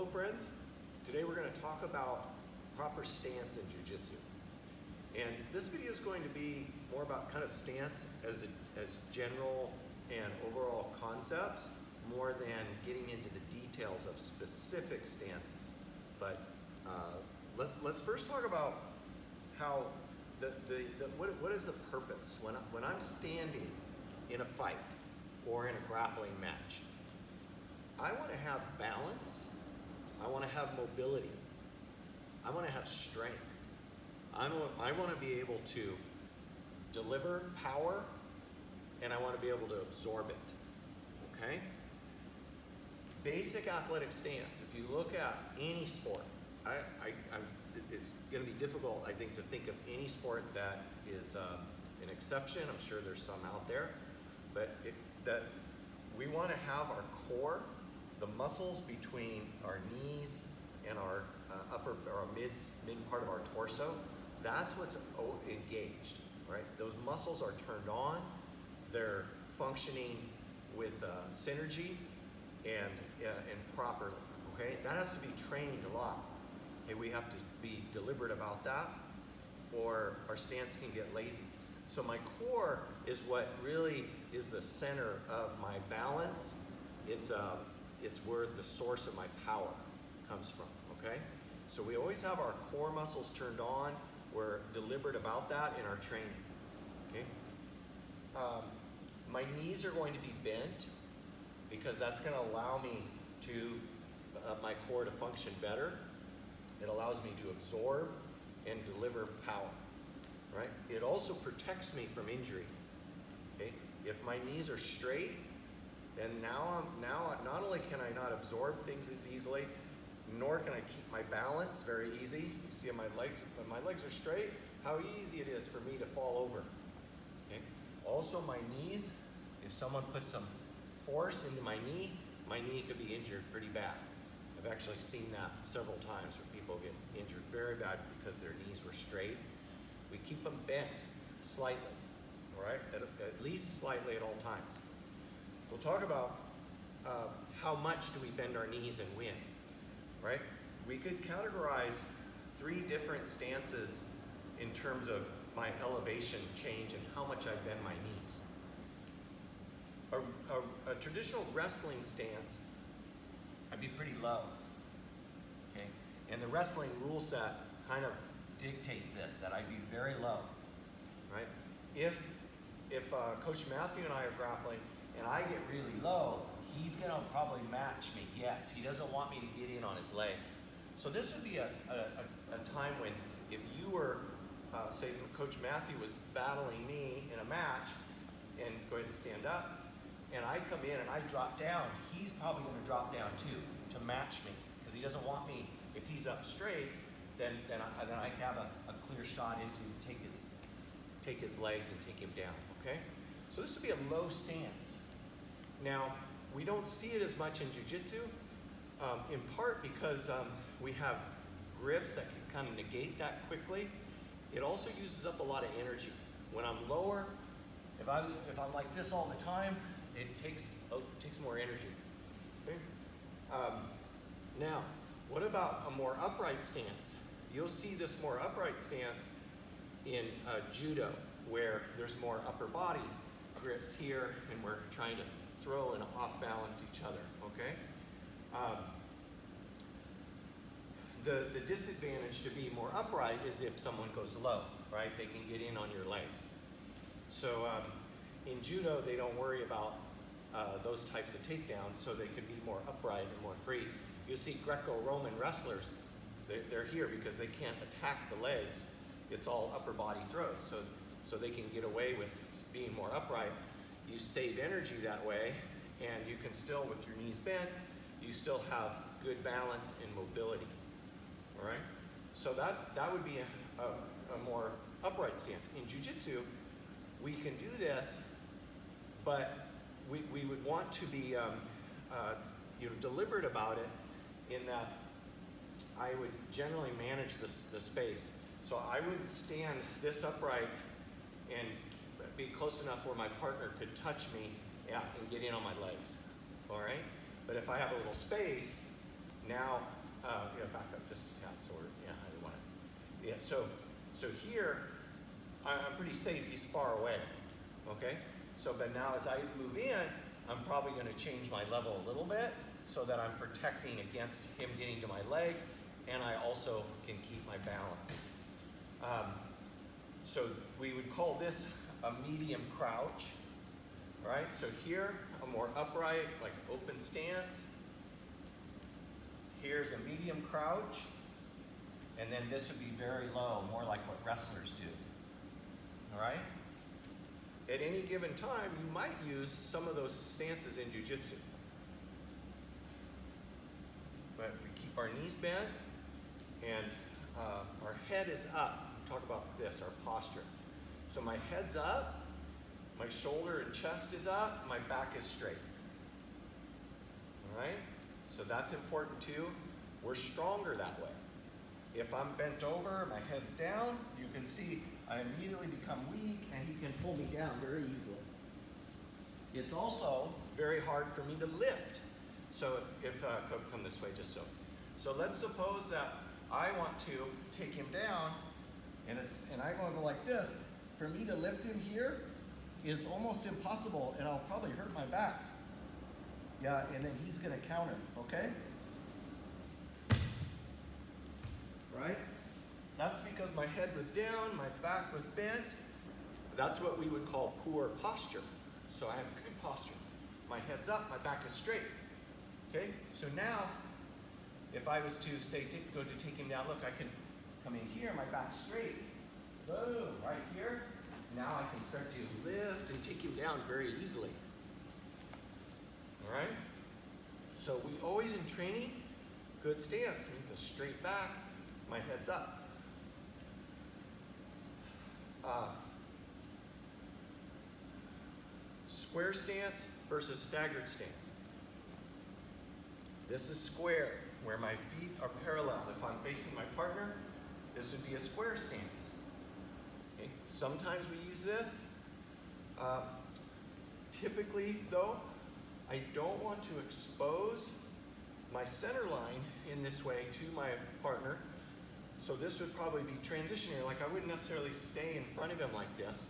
friends. Today we're going to talk about proper stance in jiu-jitsu. And this video is going to be more about kind of stance as general and overall concepts, more than getting into the details of specific stances. But let's first talk about how what is the purpose when I'm standing in a fight or in a grappling match. I want to have balance. I want to have mobility. I want to have strength. I want to be able to deliver power, and I want to be able to absorb it. Okay? Basic athletic stance. If you look at any sport, it's going to be difficult, I think, to think of any sport that is an exception. I'm sure there's some out there, but that we want to have our core, the muscles between our knees and our upper or mid part of our torso. That's what's engaged, right? Those muscles are turned on. They're functioning with synergy and properly. Okay, that has to be trained a lot. Okay, we have to be deliberate about that, or our stance can get lazy. So my core is what really is the center of my balance. It's where the source of my power comes from. Okay, so we always have our core muscles turned on. We're deliberate about that in our training. Okay, my knees are going to be bent because that's going to allow me to my core to function better. It allows me to absorb and deliver power, right? It also protects me from injury. Okay, if my knees are straight, then now not only can I not absorb things as easily, nor can I keep my balance very easy. You see my legs, when my legs are straight, how easy it is for me to fall over. Okay. Also my knees, if someone puts some force into my knee could be injured pretty bad. I've actually seen that several times where people get injured very bad because their knees were straight. We keep them bent slightly, all right? At least slightly at all times. We'll talk about how much do we bend our knees and when, right? We could categorize 3 different stances in terms of my elevation change and how much I bend my knees. A traditional wrestling stance, I'd be pretty low, okay? And the wrestling rule set kind of dictates this, that I'd be very low, right? If Coach Matthew and I are grappling and I get really low, he's gonna probably match me, yes. He doesn't want me to get in on his legs. So this would be a time when if you were, say Coach Matthew was battling me in a match, and go ahead and stand up, and I come in and I drop down, he's probably gonna drop down too to match me, because he doesn't want me, if he's up straight, then I have a clear shot into take his legs and take him down, okay? So this would be a low stance. Now, we don't see it as much in jiu-jitsu, in part because we have grips that can kind of negate that quickly. It also uses up a lot of energy. When I'm lower, if I'm like this all the time, it takes more energy. Okay? Now, what about a more upright stance? You'll see this more upright stance in judo, where there's more upper body grips here, and we're trying to throw and off balance each other. Okay. The disadvantage to be more upright is if someone goes low, right? They can get in on your legs. So in judo, they don't worry about those types of takedowns, so they can be more upright and more free. You'll see Greco-Roman wrestlers, they're here because they can't attack the legs. It's all upper body throws, so they can get away with being more upright. You save energy that way, and you can still, with your knees bent, you still have good balance and mobility. All right? So that would be a more upright stance. In jiu-jitsu, we can do this, but we would want to be deliberate about it, in that I would generally manage the space. So I would stand this upright and be close enough where my partner could touch me and get in on my legs, all right? But if I have a little space, now back up just a tad, so yeah, I didn't want to. Yeah, so here, I'm pretty safe, he's far away, okay? So, but now as I move in, I'm probably gonna change my level a little bit so that I'm protecting against him getting to my legs, and I also can keep my balance. So we would call this a medium crouch, right? So here, a more upright, like open stance. Here's a medium crouch, and then this would be very low, more like what wrestlers do, all right? At any given time, you might use some of those stances in jiu-jitsu. But we keep our knees bent, and our head is up. Talk about this, our posture. So my head's up, my shoulder and chest is up, my back is straight. All right? So that's important too. We're stronger that way. If I'm bent over, my head's down, you can see I immediately become weak and he can pull me down very easily. It's also very hard for me to lift. So if come this way just so. So let's suppose that I want to take him down and I want to go like this. For me to lift him here is almost impossible, and I'll probably hurt my back. Yeah, and then he's gonna counter, okay? Right? That's because my head was down, my back was bent. That's what we would call poor posture. So I have good posture. My head's up, my back is straight. Okay, so now, if I was to say, go to take him down, look, I can come in here, my back's straight. Boom, right here. Now I can start to lift and take him down very easily. All right? So we always in training, good stance means a straight back, my head's up. Square stance versus staggered stance. This is square, where my feet are parallel. If I'm facing my partner, this would be a square stance. Okay? Sometimes we use this. Typically, though, I don't want to expose my center line in this way to my partner. So this would probably be transitionary. Like I wouldn't necessarily stay in front of him like this.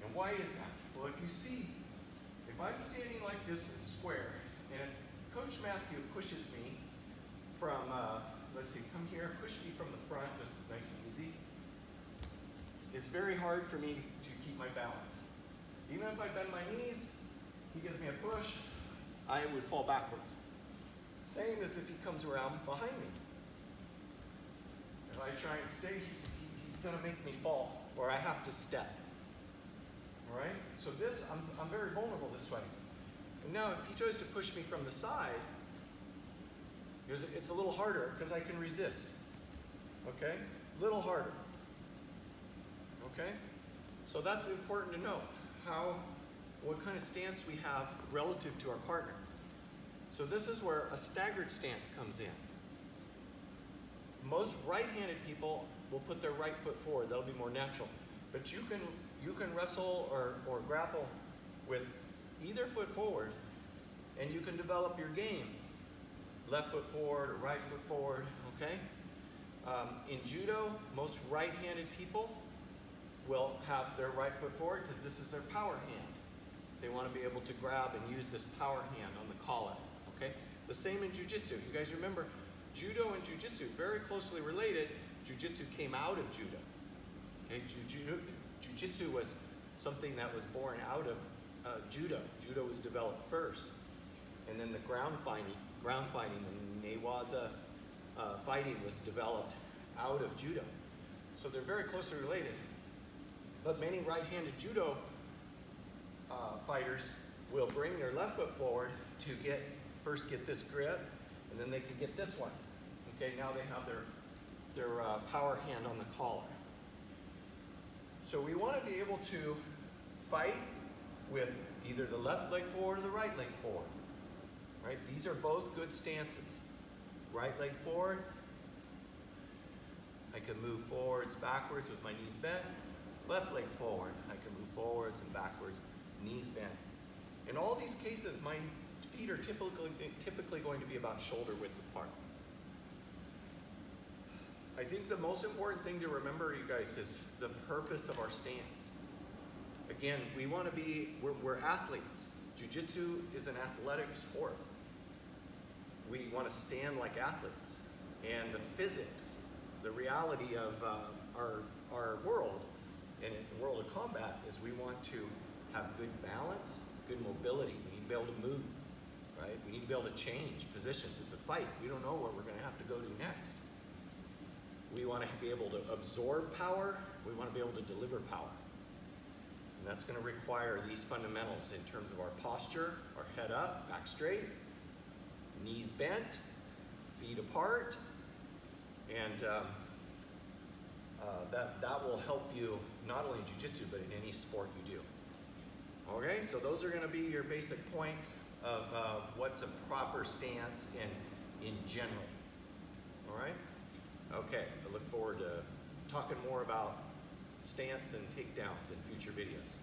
And why is that? Well, if you see, if I'm standing like this in square, and if Coach Matthew pushes me from, let's see, come here, push me from the front, just nice and easy. It's very hard for me to keep my balance. Even if I bend my knees, he gives me a push, I would fall backwards. Same as if he comes around behind me. If I try and stay, he's gonna make me fall, or I have to step. All right? So this, I'm very vulnerable this way. And now if he tries to push me from the side, it's a little harder because I can resist. Okay? Little harder. Okay? So that's important to know. What kind of stance we have relative to our partner. So this is where a staggered stance comes in. Most right-handed people will put their right foot forward. That'll be more natural. But you can wrestle or grapple with either foot forward, and you can develop your game. Left foot forward or right foot forward, okay? In judo, most right-handed people will have their right foot forward because this is their power hand. They want to be able to grab and use this power hand on the collar, okay? The same in jiu-jitsu. You guys remember, judo and jiu-jitsu, very closely related. Jiu-jitsu came out of judo, okay? Jiu-jitsu was something that was born out of judo. Judo was developed first. And then the ground fighting, the Newaza fighting was developed out of judo. So they're very closely related. But many right-handed judo fighters will bring their left foot forward to first get this grip, and then they can get this one. Okay, now they have their power hand on the collar. So we want to be able to fight with either the left leg forward or the right leg forward. Right? These are both good stances. Right leg forward. I can move forwards, backwards with my knees bent. Left leg forward. I can move forwards and backwards, knees bent. In all these cases, my feet are typically going to be about shoulder width apart. I think the most important thing to remember, you guys, is the purpose of our stance. Again, we want to be, we're athletes. Jiu-jitsu is an athletic sport. We want to stand like athletes. And the physics, the reality of our world, and in the world of combat, is we want to have good balance, good mobility. We need to be able to move, right? We need to be able to change positions. It's a fight. We don't know where we're going to have to go to next. We want to be able to absorb power. We want to be able to deliver power. And that's going to require these fundamentals in terms of our posture, our head up, back straight, knees bent, feet apart, and that will help you not only in jiu-jitsu, but in any sport you do. Okay, so those are going to be your basic points of what's a proper stance in general. All right? Okay, I look forward to talking more about stance and takedowns in future videos.